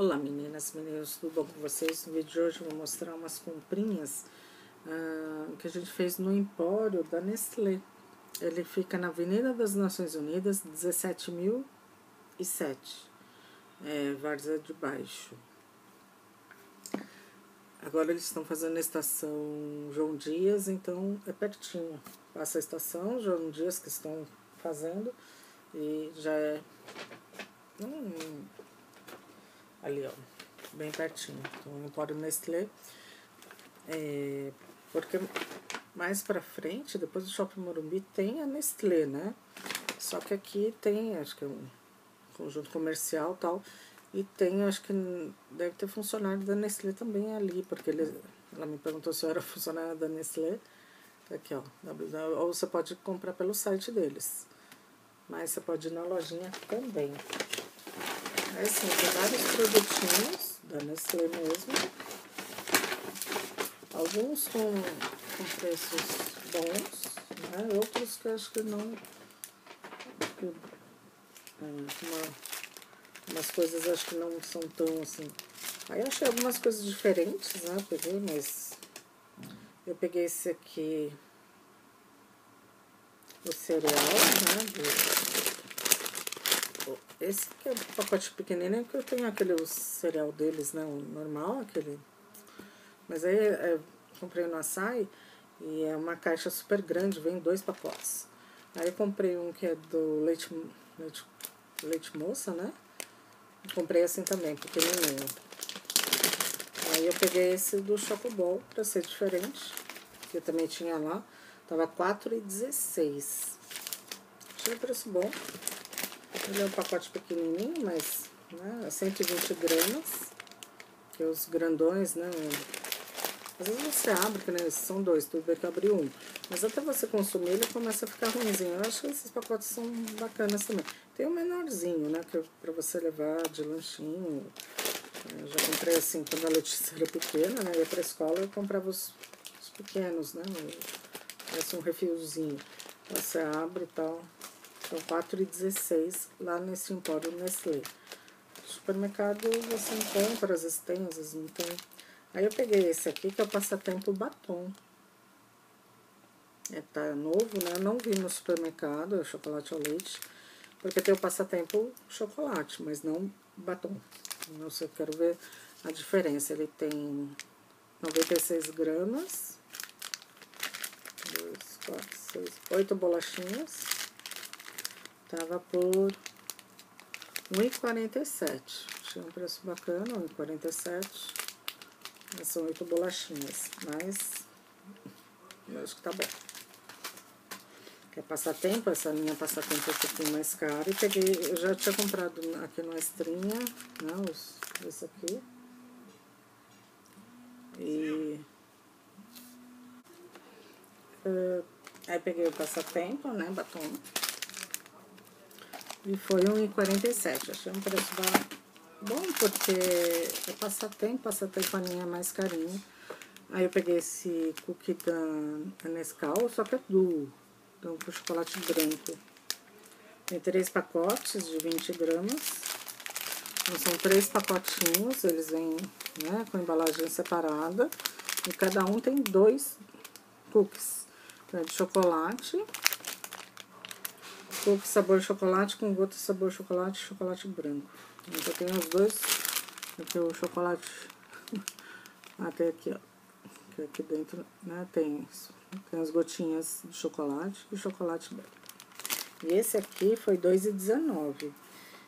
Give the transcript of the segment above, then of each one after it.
Olá meninas, meninos, tudo bom com vocês? No vídeo de hoje eu vou mostrar umas comprinhas que a gente fez no Empório da Nestlé. Ele fica na Avenida das Nações Unidas, 17.007, Várzea de Baixo. Agora eles estão fazendo a estação João Dias, então é pertinho. Passa a estação João Dias que estão fazendo e já é ali, ó, bem pertinho. Então, o Empório Nestlé, porque mais pra frente, depois do Shopping Morumbi, tem a Nestlé, né? Só que aqui tem, acho que é um conjunto comercial e tal, e tem, acho que deve ter funcionário da Nestlé também ali, porque ela me perguntou se eu era funcionária da Nestlé. Tá aqui, ó, ou você pode comprar pelo site deles, mas você pode ir na lojinha também. Aí sim, tem vários produtinhos da Nestlé mesmo. Alguns com preços bons, né? Outros que acho que não. Umas coisas acho que não são tão assim. Aí eu achei algumas coisas diferentes, né? Eu peguei, mas eu peguei esse aqui, o cereal, né? Esse aqui é um pacote pequenininho, que eu tenho aquele cereal deles, né? O normal, aquele. Mas aí comprei no Açaí e é uma caixa super grande, vem 2 pacotes. Aí eu comprei um que é do leite moça, né? Comprei assim também, pequenininho. Aí eu peguei esse do Chocobol pra ser diferente, que eu também tinha lá. Tava R$4,16. Achei o preço bom. Ele é um pacote pequenininho, mas, né, 120 gramas. Que os grandões, né? Às vezes você abre, que né, esses são 2, tudo bem que eu abri um. Mas até você consumir, ele começa a ficar ruimzinho. Eu acho que esses pacotes são bacanas também. Tem um menorzinho, né, que pra você levar de lanchinho. Eu já comprei assim, quando a Letícia era pequena, né, ia pra escola, eu comprava os pequenos, né, parece um refilzinho. Você abre e tal. São R$4,16 lá nesse Empório Nestlé. Supermercado você encontra, às vezes tem, às vezes não tem. Aí eu peguei esse aqui, que é o Passatempo Batom. Tá novo, né? Eu não vi no supermercado, é chocolate ao leite. Porque tem o Passatempo chocolate, mas não batom. Não sei, eu quero ver a diferença. Ele tem 96 gramas. 2, 4, 6, 8 bolachinhas. Tava por R$1,47. Achei um preço bacana, R$1,47. São 8 bolachinhas, mas eu acho que tá bom. Quer passatempo? Essa linha passatempo é um pouquinho mais cara. E peguei, eu já tinha comprado aqui no Estrinha, né, esse aqui. E aí peguei o passatempo, né, batom. E foi R$1,47. Achei um preço bom, porque é passatempo a linha é mais carinha. Aí eu peguei esse cookie da Nescau, só que é duo, então com chocolate branco. Tem 3 pacotes de 20 gramas. Então, são 3 pacotinhos, eles vêm, né, com embalagem separada. E cada um tem 2 cookies. Então, é de chocolate. Cookie sabor chocolate com gota sabor chocolate e chocolate branco. Então tem os dois. Aqui o chocolate. Até aqui, ó. Que aqui dentro, né, tem as gotinhas de chocolate e chocolate branco. E esse aqui foi R$2,19.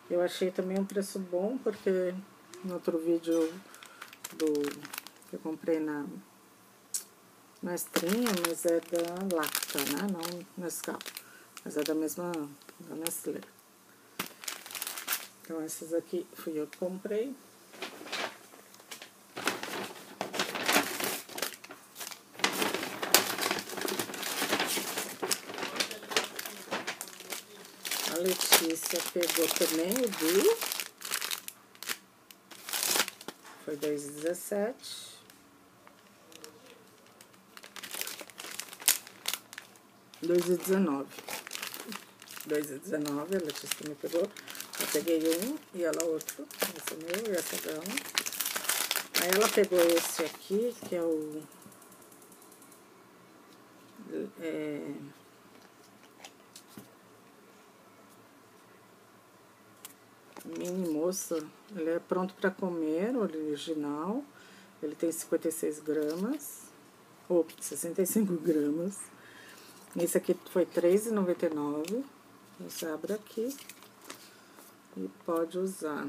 Eu achei também um preço bom, porque no outro vídeo que eu comprei na Estrinha, mas é da Lacta, né? Não Nescau. Mas é da mesma, da Nestlé. Então, essas aqui fui eu que comprei. A Letícia pegou também o Blue. Foi R$2,17. R$2,19. A Letícia me pegou. Eu peguei um e ela outro. Esse é meu e essa dela. Aí ela pegou esse aqui, que é o... Mini Moça. Ele é pronto para comer, o original. Ele tem 56 gramas. Ou 65 gramas. Esse aqui foi R$3,99. Você abre aqui e pode usar.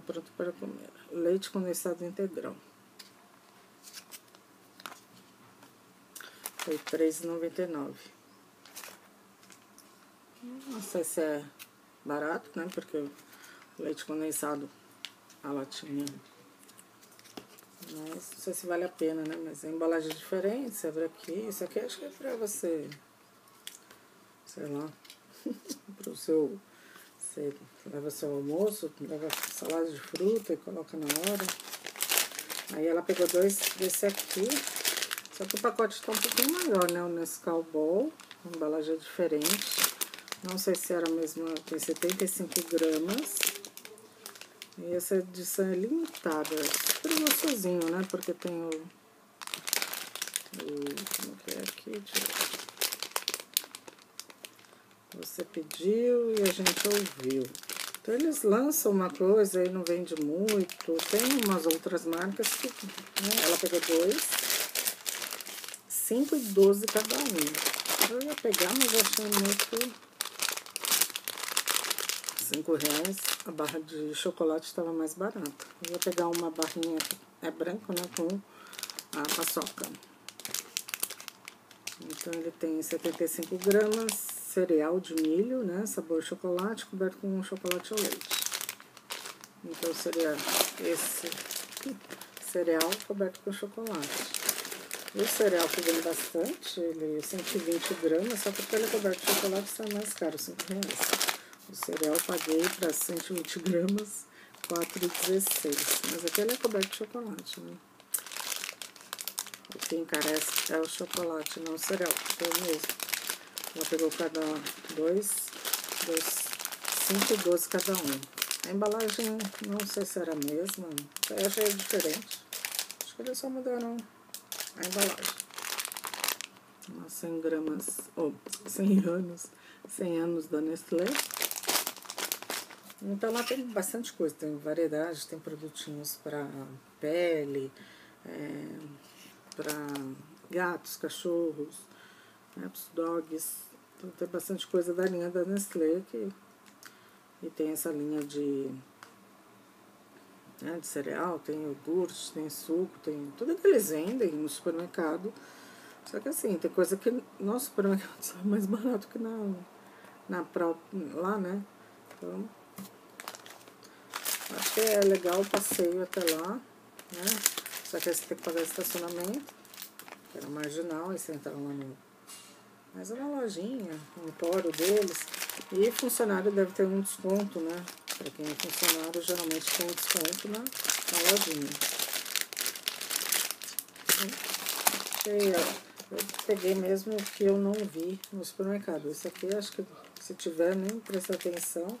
Pronto para comer. Leite condensado integral. Foi R$3,99. Não sei se é barato, né? Porque o leite condensado, a latinha. Mas não sei se vale a pena, né? Mas a embalagem é diferente, você abre aqui. Isso aqui acho que é pra você, sei lá, pro seu... Você leva seu almoço, leva salada de fruta e coloca na hora. Aí ela pegou dois desse aqui. Só que o pacote tá um pouquinho maior, né? O Nescau Ball, a embalagem é diferente. Não sei se era a mesma, tem 75 gramas. E essa edição é limitada, é super gostosinho, né? Porque tem o como que é aqui? Você pediu e a gente ouviu. Então eles lançam uma coisa e não vende muito. Tem umas outras marcas que, né? Ela pegou dois, 5,12 cada um. Eu ia pegar, mas eu achei muito... R$5. A barra de chocolate estava mais barata. Eu ia pegar uma barrinha, é branco, né, com a paçoca. Então ele tem 75 gramas, cereal de milho, né, sabor chocolate, coberto com chocolate ao leite. Então seria esse cereal coberto com chocolate. E o cereal que vem bastante, ele é 120 gramas, só que porque ele é coberto de chocolate sai mais caro, R$5. O cereal eu paguei para 120 gramas, R$4,16. Mas aqui ele é coberto de chocolate, né? O que encarece é o chocolate, não o cereal, que é o mesmo. Ela pegou cada dois, 5,12 cada um. A embalagem, não sei se era a mesma, eu achei diferente. Acho que eles só mudaram a embalagem. Umas 100 gramas, ou 100 anos da Nestlé. Então lá tem bastante coisa, tem variedade, tem produtinhos para pele, para gatos, cachorros, né, para os dogs. Então tem bastante coisa da linha da Nestlé e tem essa linha né, de cereal, tem iogurte, tem suco, tem tudo que eles vendem no supermercado. Só que assim, tem coisa que no supermercado sai mais barato que lá, né? Então, acho que é legal o passeio até lá, né? Só que aí você tem que pagar estacionamento, que era marginal, aí você entra lá no... Mas é uma lojinha, um empório deles. E funcionário deve ter um desconto, né? Para quem é funcionário, geralmente tem um desconto na lojinha. Eu peguei mesmo o que eu não vi no supermercado. Esse aqui, acho que se tiver, nem prestar atenção.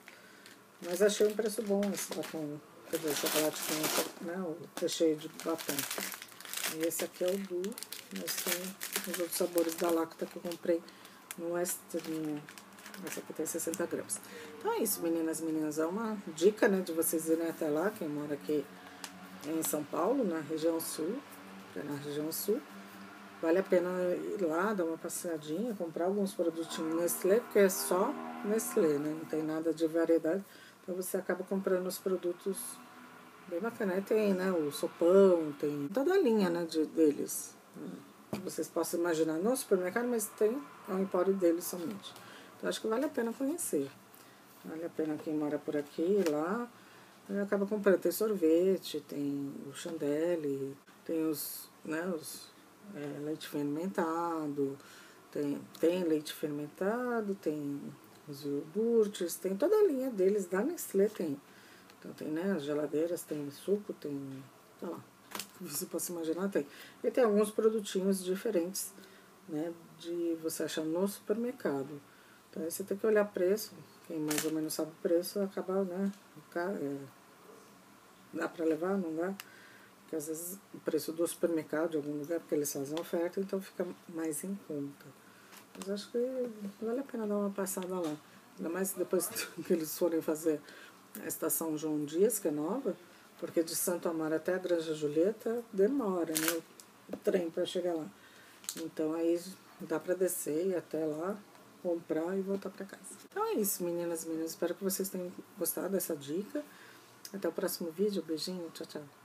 Mas achei um preço bom esse batom. Quer dizer, chocolate com, né, o recheio de batom. E esse aqui é o Du. Mas tem os outros sabores da Lacta que eu comprei no Extrinho. Essa aqui tem 60 gramas. Então é isso, meninas e meninas. É uma dica, né, de vocês irem até lá. Quem mora aqui em São Paulo, na região sul. Que é na região sul. Vale a pena ir lá, dar uma passeadinha, comprar alguns produtinhos Nestlé, porque é só Nestlé, né? Não tem nada de variedade. Então você acaba comprando os produtos bem bacanas. Tem, né, o sopão, tem toda a linha, né, deles. Né? Vocês possam imaginar no supermercado, mas tem o empório deles somente. Então acho que vale a pena conhecer. Vale a pena quem mora por aqui, ir lá. Acaba comprando. Tem sorvete, tem o chandelle, tem os, né, leite fermentado, tem leite fermentado, tem os iogurtes, tem toda a linha deles, da Nestlé tem. Então tem, né, as geladeiras, tem suco, tem, sei lá, você pode imaginar, tem. E tem alguns produtinhos diferentes né, de você achar no supermercado. Então aí você tem que olhar preço, quem mais ou menos sabe o preço acaba, né, dá para levar, não dá? Porque às vezes o preço do supermercado de algum lugar, porque eles fazem oferta, então fica mais em conta. Mas acho que vale a pena dar uma passada lá. Ainda mais depois que eles forem fazer a estação João Dias, que é nova, porque de Santo Amaro até a Granja Julieta demora, né? O trem para chegar lá. Então aí dá para descer e ir até lá, comprar e voltar para casa. Então é isso, meninas e meninos. Espero que vocês tenham gostado dessa dica. Até o próximo vídeo. Beijinho. Tchau, tchau.